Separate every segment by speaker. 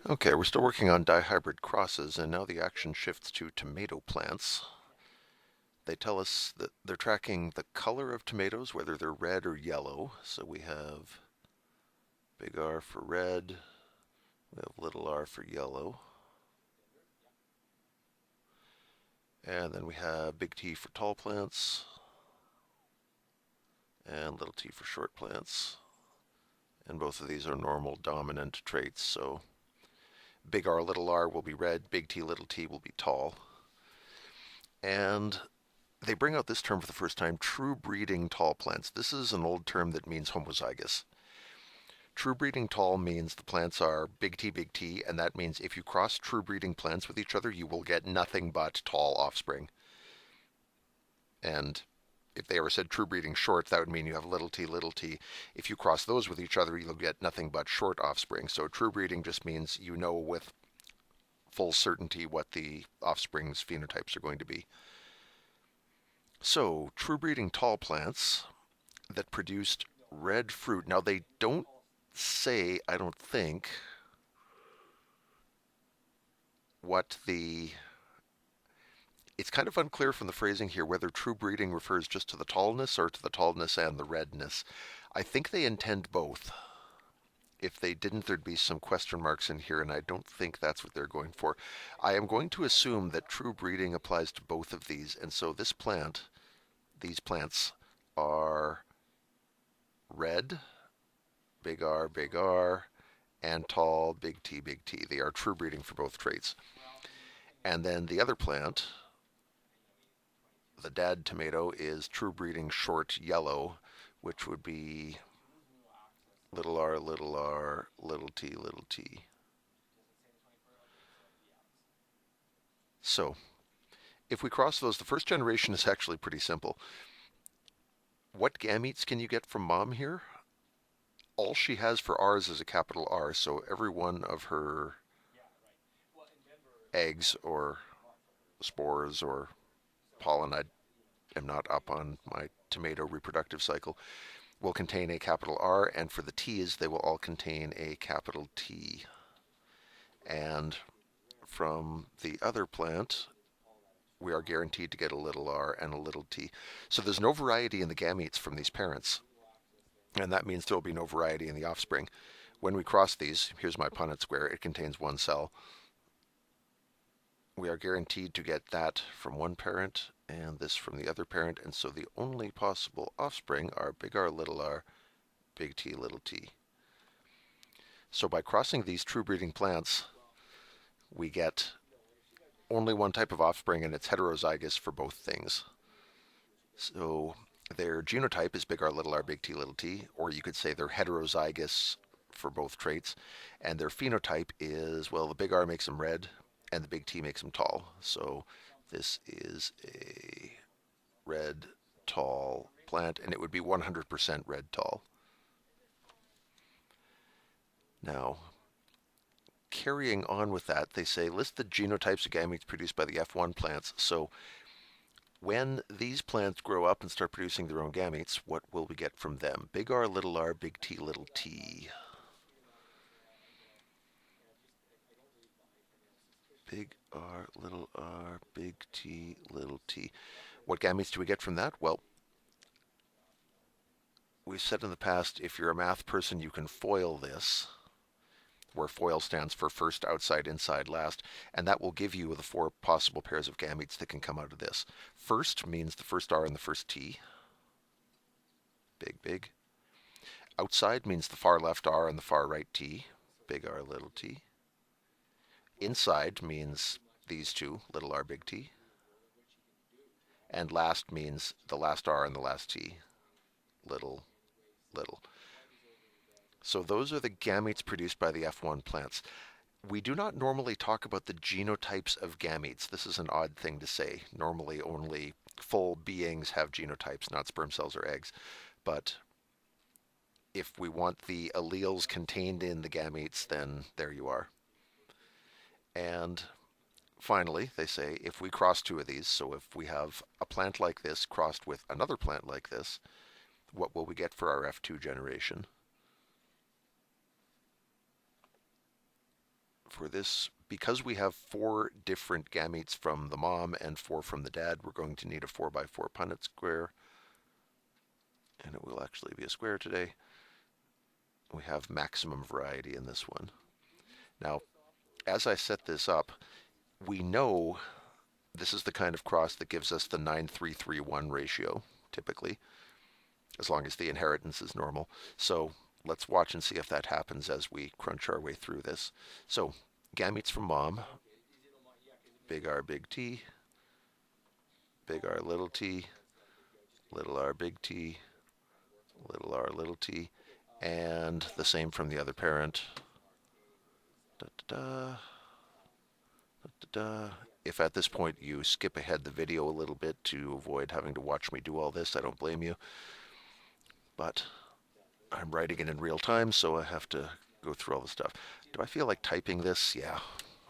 Speaker 1: Okay, we're still working on dihybrid crosses, and now the action shifts to tomato plants. They tell us that they're tracking the color of tomatoes, whether they're red or yellow. So we have big R for red, we have little r for yellow, and then we have big T for tall plants, and little t for short plants. And both of these are normal dominant traits, so big R, little r will be red, big T, little t will be tall. And they bring out this term for the first time, true breeding tall plants. This is an old term that means homozygous. True breeding tall means the plants are big T, and that means if you cross true breeding plants with each other, you will get nothing but tall offspring. And if they ever said true breeding short, that would mean you have little t. If you cross those with each other, you'll get nothing but short offspring. So true breeding just means you know with full certainty what the offspring's phenotypes are going to be. So, true breeding tall plants that produced red fruit. Now, they don't say, I don't think, what the. It's kind of unclear from the phrasing here whether true breeding refers just to the tallness or to the tallness and the redness. I think they intend both. If they didn't, there'd be some question marks in here, and I don't think that's what they're going for. I am going to assume that true breeding applies to both of these, and so these plants are red, big R, and tall, big T. They are true breeding for both traits. And then the other plant, the dad tomato, is true breeding short yellow, which would be little r, little t. So, if we cross those, the first generation is actually pretty simple. What gametes can you get from mom here? All she has for R's is a capital R, so every one of her eggs or spores or pollen, I am not up on my tomato reproductive cycle, will contain a capital R, and for the T's, they will all contain a capital T. And from the other plant, we are guaranteed to get a little r and a little t. So there's no variety in the gametes from these parents, and that means there will be no variety in the offspring. When we cross these, here's my Punnett Square, it contains one cell. We are guaranteed to get that from one parent and this from the other parent, and so the only possible offspring are big R, big T, little t. So by crossing these true breeding plants, we get only one type of offspring, and it's heterozygous for both things. So their genotype is big R, big T, or you could say they're heterozygous for both traits, and their phenotype is, well, the big R makes them red, and the big T makes them tall. So this is a red tall plant, and it would be 100% red tall. Now, carrying on with that, they say list the genotypes of gametes produced by the F1 plants. So when these plants grow up and start producing their own gametes, what will we get from them? Big R, big T, little t. Big R, big T, little t. What gametes do we get from that? Well, we've said in the past, if you're a math person, you can FOIL this, where FOIL stands for first, outside, inside, last, and that will give you the four possible pairs of gametes that can come out of this. First means the first R and the first T. Big. Outside means the far left R and the far right T. Big R, little t. Inside means these two, little r, big T. And last means the last R and the last T, little. So those are the gametes produced by the F1 plants. We do not normally talk about the genotypes of gametes. This is an odd thing to say. Normally only full beings have genotypes, not sperm cells or eggs. But if we want the alleles contained in the gametes, then there you are. And finally, they say if we cross two of these, so if we have a plant like this crossed with another plant like this, what will we get for our F2 generation? for this, because we have 4 different gametes from the mom and 4 from the dad, we're going to need a 4x4 Punnett square. And it will actually be a square today. We have maximum variety in this one. Now, as I set this up, we know this is the kind of cross that gives us the 9:3:3:1 ratio, typically, as long as the inheritance is normal. So let's watch and see if that happens as we crunch our way through this. So gametes from mom, big R, big T, big R, little t, little r, big T, little r, little t, and the same from the other parent. Da, da, da, da, da. If at this point you skip ahead the video a little bit to avoid having to watch me do all this, I don't blame you. But I'm writing it in real time, so I have to go through all the stuff. Do I feel like typing this? Yeah,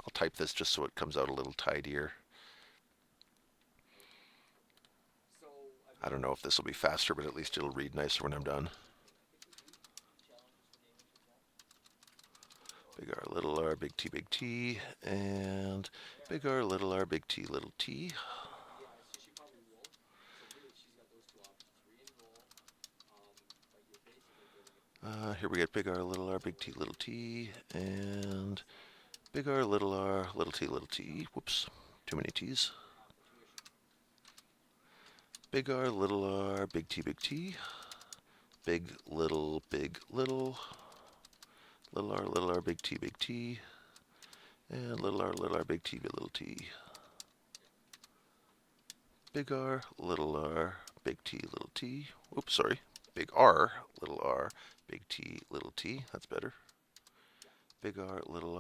Speaker 1: I'll type this just so it comes out a little tidier. I don't know if this will be faster, but at least it'll read nicer when I'm done. Big R, little r, big T, and big R, little r, big T, little t. Here we get big R, little r, big T, little t, and big R, little t, little t. Whoops, too many t's. Big R, little r, big T, big little, little r, big T, and little r, big T, little t. Big R, little r, big T, little t. Oops, sorry. Big R, big T, little t. That's better. Big R, little,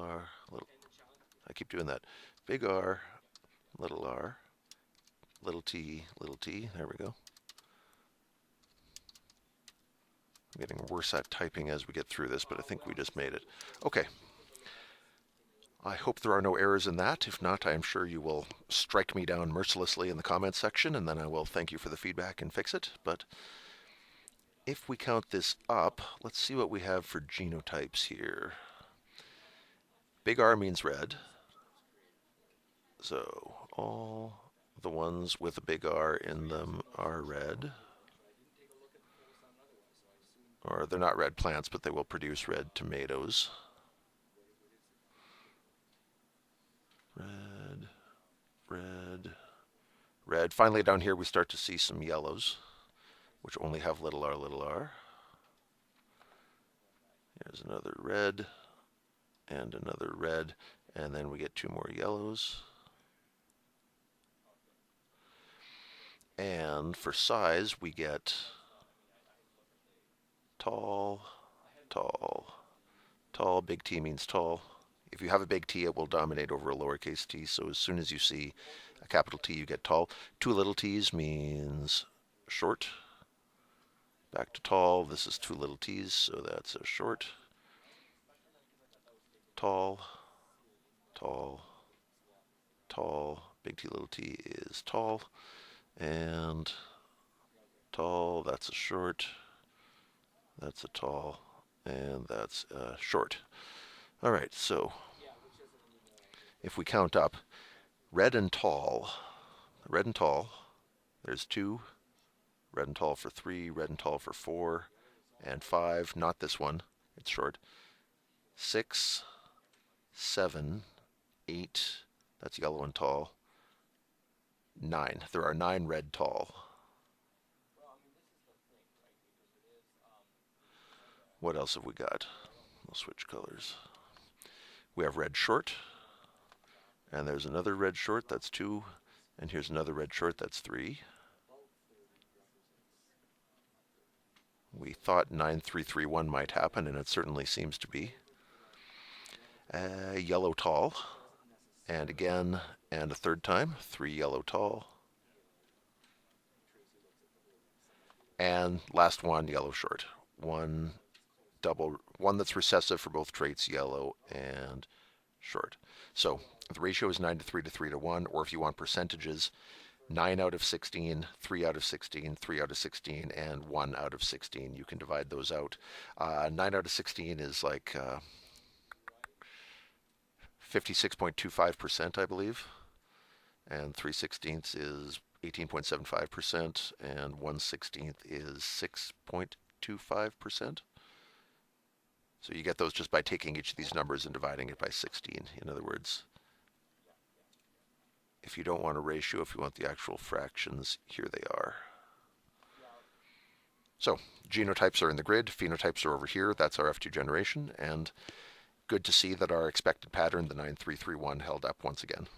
Speaker 1: I keep doing that. Big R, little t, little t. There we go. I'm getting worse at typing as we get through this, but I think we just made it. Okay. I hope there are no errors in that. If not, I am sure you will strike me down mercilessly in the comments section, and then I will thank you for the feedback and fix it. But if we count this up, let's see what we have for genotypes here. Big R means red. So all the ones with a big R in them are red. Or they're not red plants, but they will produce red tomatoes. Red, red, red. Finally down here we start to see some yellows, which only have little r, little r. Here's another red, and another red, and then we get 2 more yellows. And for size, we get tall, tall, tall. Big T means tall. If you have a big T, it will dominate over a lowercase t, so as soon as you see a capital T, you get tall. 2 little t's means short. Back to tall. This is 2 little t's, so that's a short. Tall, tall, tall. Big T, little t is tall. And tall, that's a short. That's a tall. And that's a short. All right, so if we count up, red and tall, there's 2, red and tall for 3, red and tall for 4, and 5, not this one, it's short, 6, 7, 8, that's yellow and tall, 9. There are 9 red tall. What else have we got? We'll switch colors. We have red short, and there's another red short, that's 2, and here's another red short, that's 3. We thought 9:3:3:1 might happen, and it certainly seems to be. Yellow tall, and again, and a third time, 3 yellow tall. And last one, yellow short. One that's recessive for both traits, yellow and short. So the ratio is 9:3:3:1, or if you want percentages, 9 out of 16, 3 out of 16, 3 out of 16, and 1 out of 16. You can divide those out. 9 out of 16 is like 56.25%, I believe. And 3/16 is 18.75%, and 1/16 is 6.25%. So you get those just by taking each of these numbers and dividing it by 16. In other words, if you don't want a ratio, if you want the actual fractions, here they are. So genotypes are in the grid, phenotypes are over here. That's our F2 generation, and good to see that our expected pattern, the 9331, held up once again.